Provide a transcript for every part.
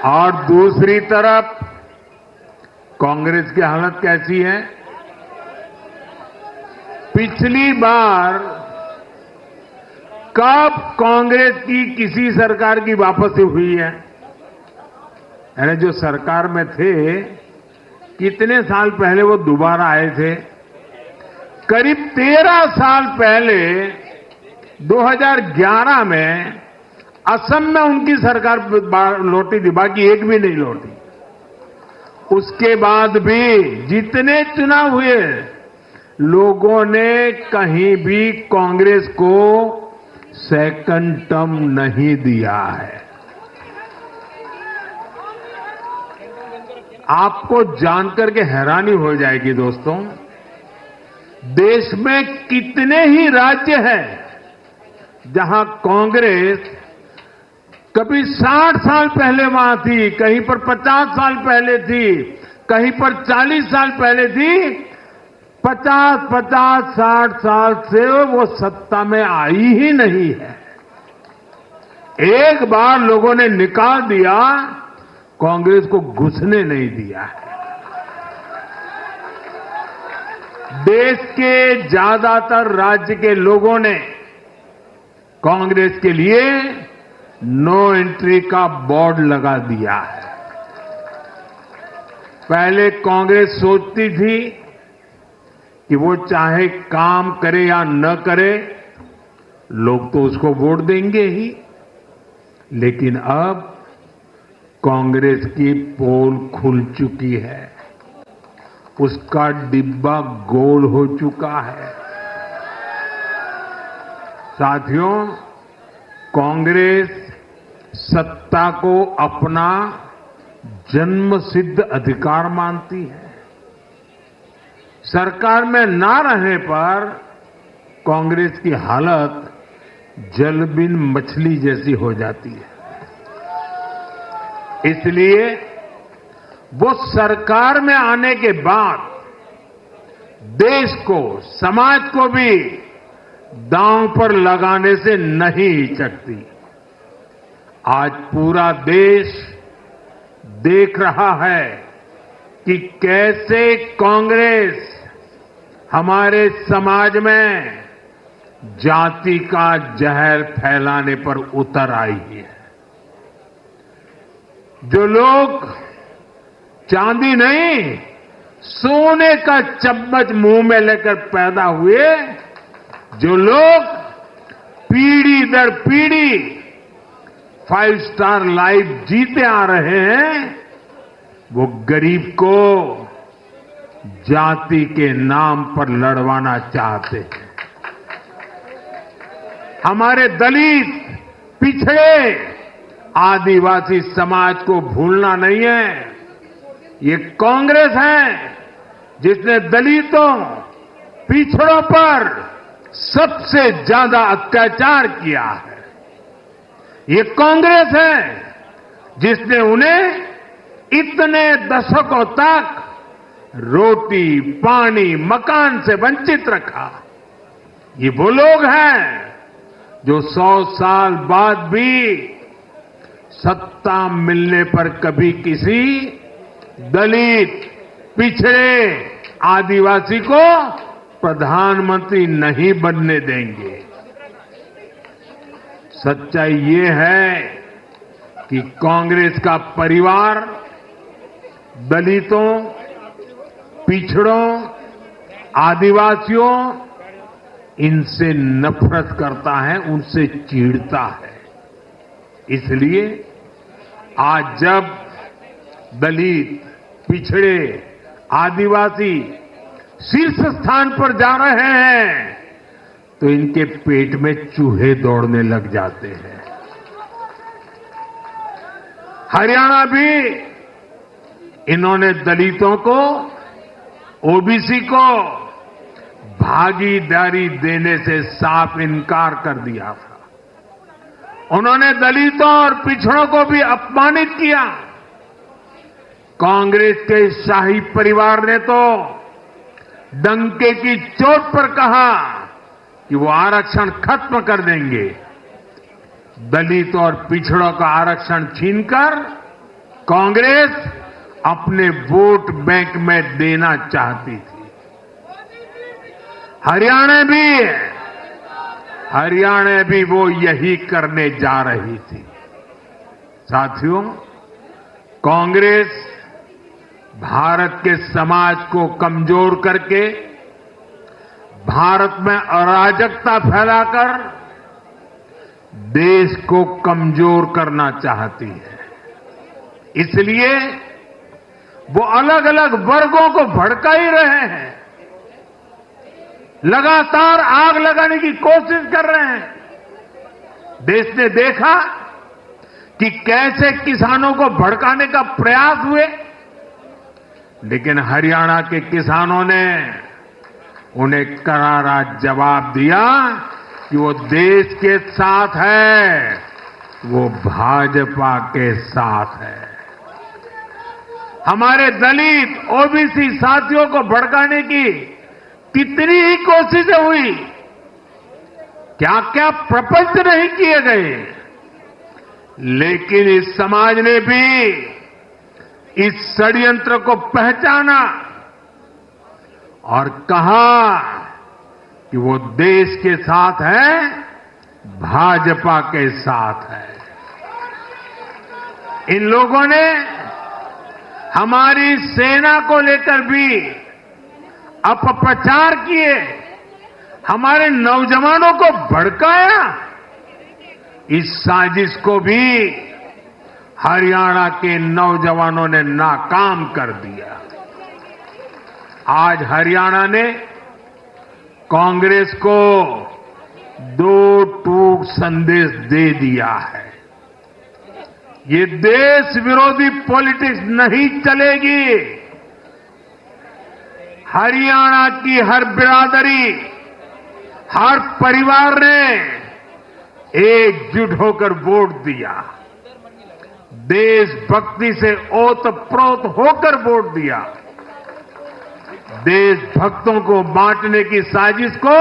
और दूसरी तरफ कांग्रेस की हालत कैसी है? पिछली बार कब कांग्रेस की किसी सरकार की वापसी हुई है? यानी जो सरकार में थे, कितने साल पहले वो दोबारा आए थे? करीब 13 साल पहले 2011 में असम में उनकी सरकार लौटी थी, बाकी एक भी नहीं लौटी। उसके बाद भी जितने चुनाव हुए, लोगों ने कहीं भी कांग्रेस को सेकंड टर्म नहीं दिया है। आपको जानकर के हैरानी हो जाएगी दोस्तों, देश में कितने ही राज्य हैं जहां कांग्रेस कभी 60 साल पहले वहां थी, कहीं पर 50 साल पहले थी, कहीं पर 40 साल पहले थी। 50, 60 साल से वो सत्ता में आई ही नहीं है। एक बार लोगों ने निकाल दिया, कांग्रेस को घुसने नहीं दिया है। देश के ज्यादातर राज्य के लोगों ने कांग्रेस के लिए नो एंट्री का बोर्ड लगा दिया है। पहले कांग्रेस सोचती थी कि वो चाहे काम करे या न करे, लोग तो उसको वोट देंगे ही। लेकिन अब कांग्रेस की पोल खुल चुकी है, उसका डिब्बा गोल हो चुका है। साथियों, कांग्रेस सत्ता को अपना जन्मसिद्ध अधिकार मानती है। सरकार में ना रहने पर कांग्रेस की हालत जल बिन मछली जैसी हो जाती है। इसलिए वो सरकार में आने के बाद देश को, समाज को भी दांव पर लगाने से नहीं हिचकती। आज पूरा देश देख रहा है कि कैसे कांग्रेस हमारे समाज में जाति का जहर फैलाने पर उतर आई है। जो लोग चांदी नहीं, सोने का चम्मच मुंह में लेकर पैदा हुए, जो लोग पीढ़ी दर पीढ़ी 5 स्टार लाइफ जीते आ रहे हैं, वो गरीब को जाति के नाम पर लड़वाना चाहते हैं। हमारे दलित, पिछड़े, आदिवासी समाज को भूलना नहीं है। ये कांग्रेस है जिसने दलितों, पिछड़ों पर सबसे ज्यादा अत्याचार किया है। ये कांग्रेस है जिसने उन्हें इतने दशकों तक रोटी, पानी, मकान से वंचित रखा। ये वो लोग हैं जो 100 साल बाद भी सत्ता मिलने पर कभी किसी दलित, पिछड़े, आदिवासी को प्रधानमंत्री नहीं बनने देंगे। सच्चाई ये है कि कांग्रेस का परिवार दलितों, पिछड़ों, आदिवासियों, इनसे नफरत करता है, उनसे चिढ़ता है। इसलिए आज जब दलित, पिछड़े, आदिवासी शीर्ष स्थान पर जा रहे हैं, तो इनके पेट में चूहे दौड़ने लग जाते हैं। हरियाणा भी इन्होंने दलितों को, ओबीसी को भागीदारी देने से साफ इनकार कर दिया था। उन्होंने दलितों और पिछड़ों को भी अपमानित किया। कांग्रेस के शाही परिवार ने तो डंके की चोट पर कहा कि वो आरक्षण खत्म कर देंगे। दलित और पिछड़ों का आरक्षण छीनकर कांग्रेस अपने वोट बैंक में देना चाहती थी। हरियाणा भी वो यही करने जा रही थी। साथियों, कांग्रेस भारत के समाज को कमजोर करके, भारत में अराजकता फैलाकर देश को कमजोर करना चाहती है। इसलिए वो अलग अलग वर्गों को भड़का ही रहे हैं, लगातार आग लगाने की कोशिश कर रहे हैं। देश ने देखा कि कैसे किसानों को भड़काने का प्रयास हुए, लेकिन हरियाणा के किसानों ने उन्हें करारा जवाब दिया कि वो देश के साथ है, वो भाजपा के साथ है। हमारे दलित, ओबीसी साथियों को भड़काने की कितनी ही कोशिशें हुई, क्या क्या प्रपंच नहीं किए गए, लेकिन इस समाज ने भी इस षड्यंत्र को पहचाना और कहा कि वो देश के साथ है, भाजपा के साथ है। इन लोगों ने हमारी सेना को लेकर भी अपप्रचार किए, हमारे नौजवानों को भड़काया। इस साजिश को भी हरियाणा के नौजवानों ने नाकाम कर दिया। आज हरियाणा ने कांग्रेस को दो टूक संदेश दे दिया है। ये देश विरोधी पॉलिटिक्स नहीं चलेगी। हरियाणा की हर बिरादरी, हर परिवार ने एकजुट होकर वोट दिया, देशभक्ति से ओतप्रोत होकर वोट दिया। देशभक्तों को बांटने की साजिश को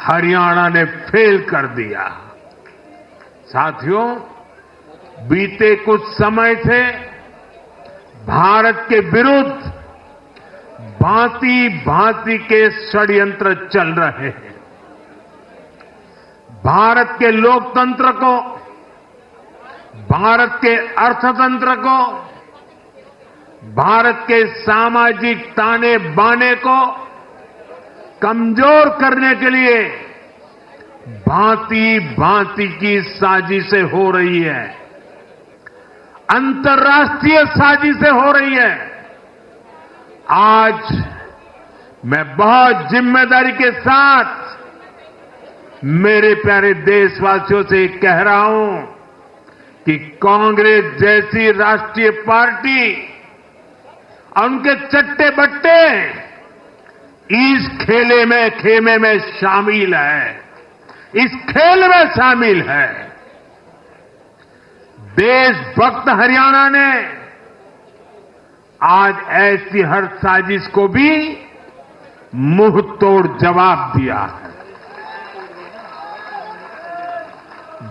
हरियाणा ने फेल कर दिया। साथियों, बीते कुछ समय से भारत के विरुद्ध भांति भांति के षड्यंत्र चल रहे हैं। भारत के लोकतंत्र को, भारत के अर्थतंत्र को, भारत के सामाजिक ताने बाने को कमजोर करने के लिए भांति भांति की साजिशें हो रही है, अंतर्राष्ट्रीय साजिशें हो रही है। आज मैं बहुत जिम्मेदारी के साथ मेरे प्यारे देशवासियों से कह रहा हूं कि कांग्रेस जैसी राष्ट्रीय पार्टी और उनके चट्टे बट्टे इस खेमे में शामिल है, इस खेल में शामिल है। देशभक्त हरियाणा ने आज ऐसी हर साजिश को भी मुंह तोड़ जवाब दिया है।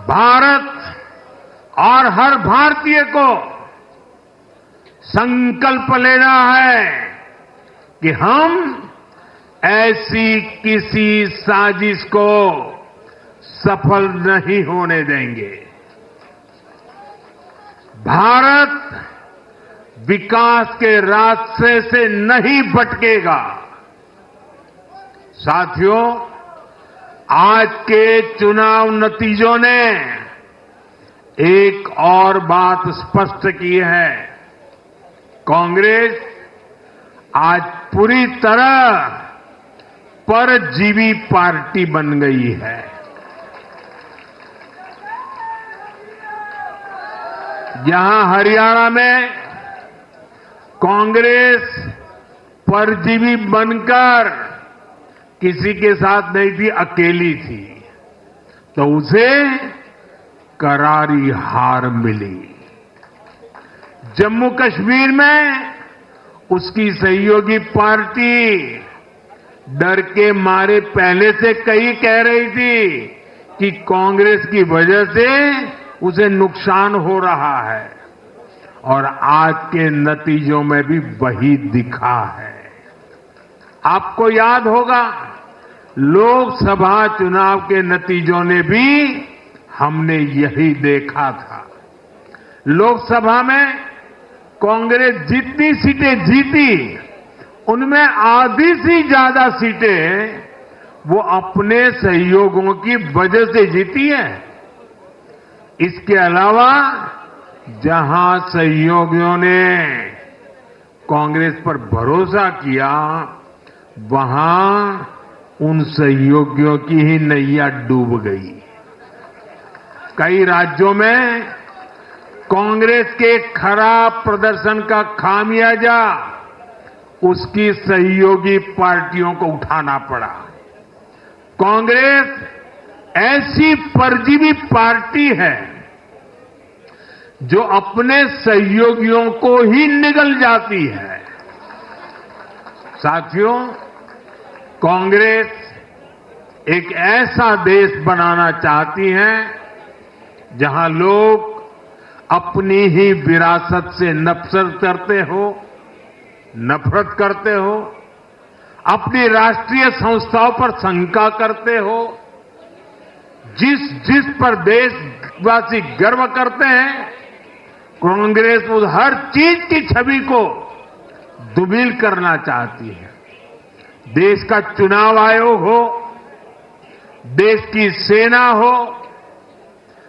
भारत और हर भारतीय को संकल्प लेना है कि हम ऐसी किसी साजिश को सफल नहीं होने देंगे। भारत विकास के रास्ते से नहीं भटकेगा। साथियों, आज के चुनाव नतीजों ने एक और बात स्पष्ट की है। कांग्रेस आज पूरी तरह परजीवी पार्टी बन गई है। यहां हरियाणा में कांग्रेस परजीवी बनकर किसी के साथ नहीं थी, अकेली थी, तो उसे करारी हार मिली। जम्मू कश्मीर में उसकी सहयोगी पार्टी डर के मारे पहले से कई कह रही थी कि कांग्रेस की वजह से उसे नुकसान हो रहा है, और आज के नतीजों में भी वही दिखा है। आपको याद होगा, लोकसभा चुनाव के नतीजों ने भी हमने यही देखा था। लोकसभा में कांग्रेस जितनी सीटें जीती, उनमें आधी से ज्यादा सीटें वो अपने सहयोगियों की वजह से जीती है। इसके अलावा जहां सहयोगियों ने कांग्रेस पर भरोसा किया, वहां उन सहयोगियों की ही नैया डूब गई। कई राज्यों में कांग्रेस के खराब प्रदर्शन का खामियाजा उसकी सहयोगी पार्टियों को उठाना पड़ा। कांग्रेस ऐसी परजीवी पार्टी है जो अपने सहयोगियों को ही निगल जाती है। साथियों, कांग्रेस एक ऐसा देश बनाना चाहती है जहां लोग अपनी ही विरासत से नफरत करते हो, अपनी राष्ट्रीय संस्थाओं पर शंका करते हो। जिस पर देशवासी गर्व करते हैं, कांग्रेस उस हर चीज की छवि को दुर्बल करना चाहती है। देश का चुनाव आयोग हो, देश की सेना हो,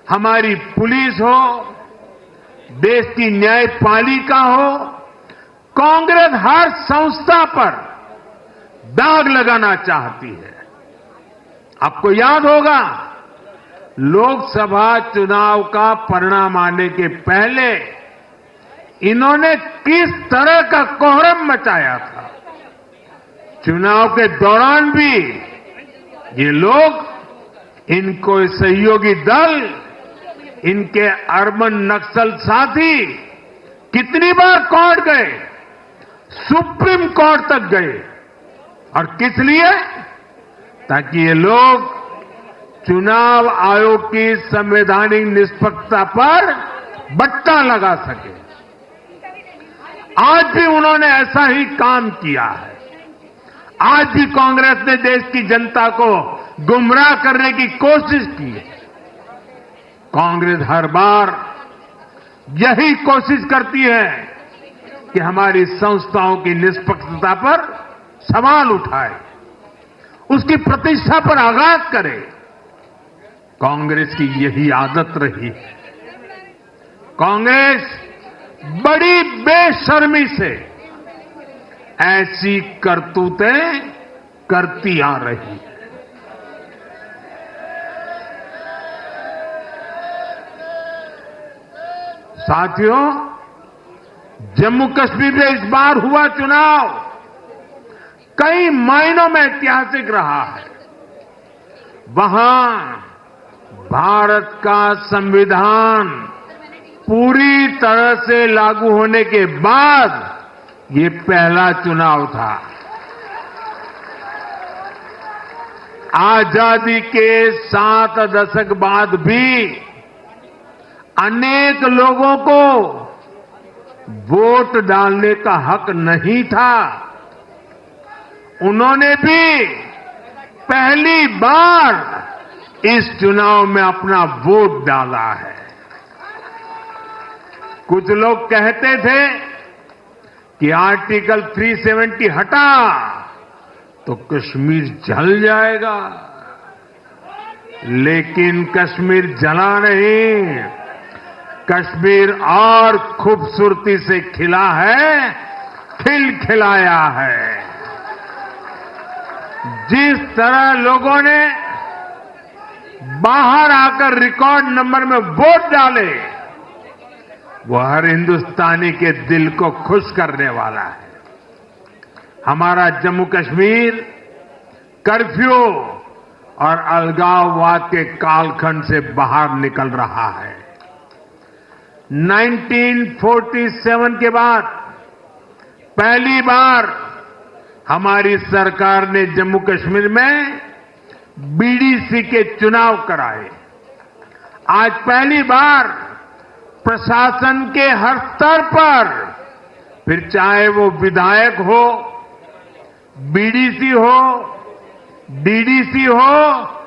हमारी पुलिस हो, देश की न्यायपालिका हो, कांग्रेस हर संस्था पर दाग लगाना चाहती है। आपको याद होगा, लोकसभा चुनाव का परिणाम आने के पहले इन्होंने किस तरह का कोहराम मचाया था। चुनाव के दौरान भी ये लोग, इनको सहयोगी दल, इनके अर्बन नक्सल साथी कितनी बार कोर्ट गए, सुप्रीम कोर्ट तक गए। और किस लिए? ताकि ये लोग चुनाव आयोग की संवैधानिक निष्पक्षता पर बट्टा लगा सके। आज भी उन्होंने ऐसा ही काम किया है। आज भी कांग्रेस ने देश की जनता को गुमराह करने की कोशिश की है। कांग्रेस हर बार यही कोशिश करती है कि हमारी संस्थाओं की निष्पक्षता पर सवाल उठाए, उसकी प्रतिष्ठा पर आघात करे। कांग्रेस की यही आदत रही है। कांग्रेस बड़ी बेशर्मी से ऐसी करतूतें करती आ रही है। साथियों, जम्मू कश्मीर में इस बार हुआ चुनाव कई मायनों में ऐतिहासिक रहा है। वहां भारत का संविधान पूरी तरह से लागू होने के बाद ये पहला चुनाव था। आजादी के 7 दशक बाद भी अनेक लोगों को वोट डालने का हक नहीं था। उन्होंने भी पहली बार इस चुनाव में अपना वोट डाला है। कुछ लोग कहते थे कि आर्टिकल 370 हटा तो कश्मीर जल जाएगा, लेकिन कश्मीर जला नहीं, कश्मीर और खूबसूरती से खिला है, खिलाया है। जिस तरह लोगों ने बाहर आकर रिकॉर्ड नंबर में वोट डाले, वो हर हिंदुस्तानी के दिल को खुश करने वाला है। हमारा जम्मू कश्मीर कर्फ्यू और अलगाववाद के कालखंड से बाहर निकल रहा है। 1947 के बाद पहली बार हमारी सरकार ने जम्मू कश्मीर में बीडीसी के चुनाव कराए। आज पहली बार प्रशासन के हर स्तर पर, फिर चाहे वो विधायक हो, बीडीसी हो, डीडीसी हो